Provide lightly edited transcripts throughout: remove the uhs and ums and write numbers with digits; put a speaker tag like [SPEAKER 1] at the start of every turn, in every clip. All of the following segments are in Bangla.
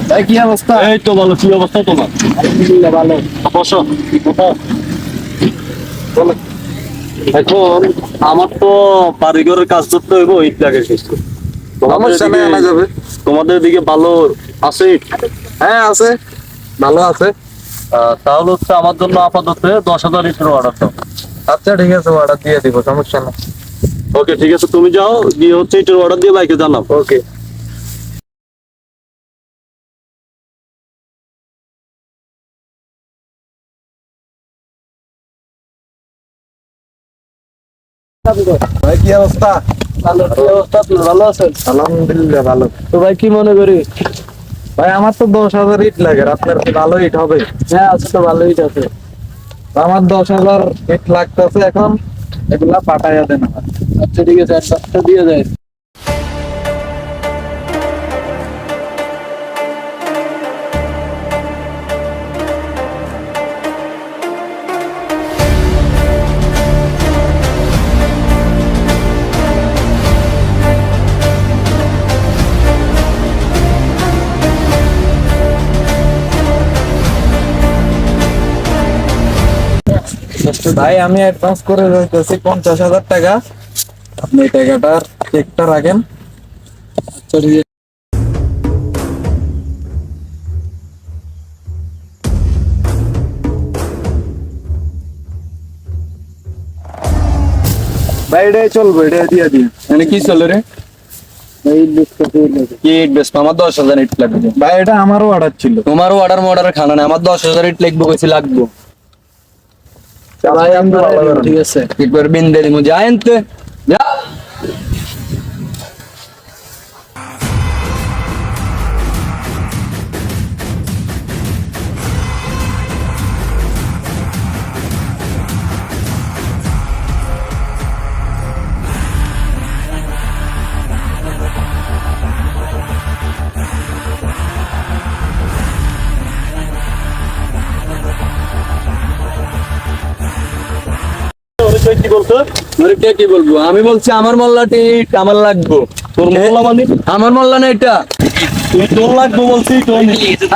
[SPEAKER 1] ভাই কি অবস্থা?
[SPEAKER 2] এই তো ভালো। কি অবস্থা তোমার?
[SPEAKER 1] আলহামদুলিল্লাহ ভালো।
[SPEAKER 2] বসো। কোথাও বলো। এখন আমার তো বাড়িঘরের কাজ করতে হইব, ইট লাগে কিছু।
[SPEAKER 1] সমস্যা নাই, আনা যাবে।
[SPEAKER 2] তোমাদের দিকে ভালো আছে ইট?
[SPEAKER 1] হ্যাঁ আছে, ভালো আছে।
[SPEAKER 2] তাহলে হচ্ছে আমার জন্য আপাতত 10,000 ইটের অর্ডার দাও।
[SPEAKER 1] আচ্ছা ঠিক আছে, অর্ডার দিয়ে দিব, সমস্যা নাই।
[SPEAKER 2] ওকে ঠিক আছে, তুমি যাও, গিয়ে হচ্ছে ইটের অর্ডার দিয়ে বাইকে জানাও।
[SPEAKER 1] ওকে। ভাই কি অবস্থা?
[SPEAKER 2] ভালো। কি অবস্থা? আপনি ভালো আছেন?
[SPEAKER 1] আলহামদুলিল্লাহ ভালো।
[SPEAKER 2] তো ভাই কি মনে করি?
[SPEAKER 1] ভাই আমার তো 10,000 ইট লাগে, আপনার কি ভালো ইট হবে?
[SPEAKER 2] হ্যাঁ আছে তো, ভালো ইট আছে।
[SPEAKER 1] আমার 10,000 ইট লাগতেছে এখন, এগুলা পাঠাইয়া দেন আমার।
[SPEAKER 2] আচ্ছা ঠিক আছে, একটা দিয়ে যায়।
[SPEAKER 1] ভাই আমি অ্যাডভান্স করে দিতেছি 50,000 টাকা, আপনি টাকাটার চেকটা রাখেন।
[SPEAKER 2] আচ্ছা ঠিক আছে।
[SPEAKER 1] ভাই এটাই চলবো, এটা দিয়ে দিন।
[SPEAKER 2] মানে কি চলে রে?
[SPEAKER 1] এই লিস্টটা দিয়ে দিন।
[SPEAKER 2] কি ইট বেশ? আমার 10,000 ইট লাগবে।
[SPEAKER 1] ভাই এটা আমারও অর্ডার ছিল।
[SPEAKER 2] তোমারও অর্ডার খানা না, আমার 10,000 ইট লিখবো কইছি লাগবো।
[SPEAKER 1] ভাই আমি ভালো করেন।
[SPEAKER 2] ঠিক আছে, একবার বিন্দে দিমু, যা এনতে যা। কি বলতো? কি বলবো? আমি বলছি আমার মোল্লাটি ইট আমার লাগবো। তোর মোল্লা মানে? আমার মোল্লা না এটা। তুই তোর লাগবো বলছি,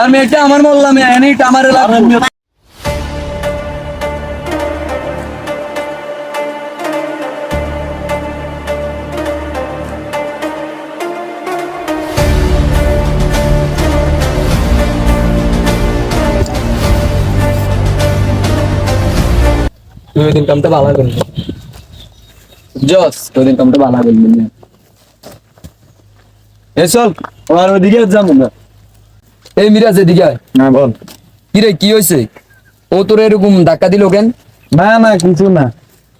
[SPEAKER 2] আমি এটা আমার মোল্লা, আমি আইনি ইট আমার লাগবো।
[SPEAKER 1] তুই দিন কামটা ভালো করবি।
[SPEAKER 2] জস তোর ইনকামটা বানা বলবি না। এ চল, আমার ওদিকে যাবো না। এই মিরাজ এদিকে আয়।
[SPEAKER 1] না বল।
[SPEAKER 2] কি রে, কি হয়েছে? ও তোর এরকম ধাক্কা দিল কেন?
[SPEAKER 1] না না কিছু না,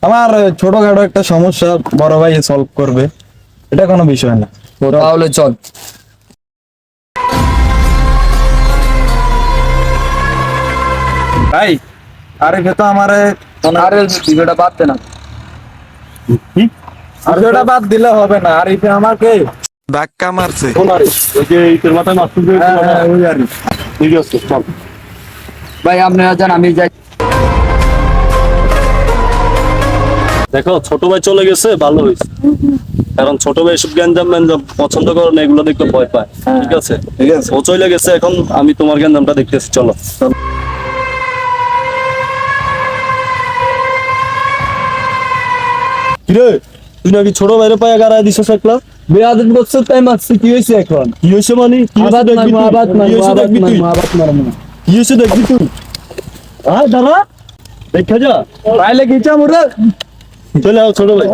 [SPEAKER 1] আমার ছোটখাটো একটা সমস্যা, বড় ভাই সলভ করবে, এটা কোনো বিষয় না।
[SPEAKER 2] তাহলে চল।
[SPEAKER 1] ভাই আরে তো আমারে
[SPEAKER 2] আরে ভিডিওটা বাদ দে না।
[SPEAKER 1] ভিডিওটা বাদ দিলে হবে না, আরিফে আমাকে ধাক্কা মারছে।
[SPEAKER 2] ওই যে তোর মাথায় মারতে
[SPEAKER 1] হ্যাঁ হ্যাঁ ওই আরিফ।
[SPEAKER 2] ঠিক আছে চল। ভাই আপনারা যান, আমি যাই। দেখো ছোট ভাই চলে গেছে, ভালো হয়েছে। কারণ ছোট ভাই এসব গ্যাঞ্জাম ম্যাঞ্জাম পছন্দ করে না, এগুলো দেখতে ভয় পায়। ঠিক আছে
[SPEAKER 1] ঠিক আছে।
[SPEAKER 2] ও চলে গেছে, এখন আমি তোমার গ্যাঞ্জামটা দেখতেছি, চলো। কিরে, তুই নাকি ছোট ভাইরে পায়ে গাড়ায় দিছিস একলা? বেয়াদব করছিস তাই মারছিস, কি হয়েছে এখন? কি হয়েছে মানে? কি হয়েছে দেখবি তুই? কি হয়েছে দেখবি তুই? কি হয়েছে দেখবি তুই? আয় দাঁড়া, দেখা যা।
[SPEAKER 1] পাইলে গিয়েছে মোরে।
[SPEAKER 2] চলে আও ছোট ভাই।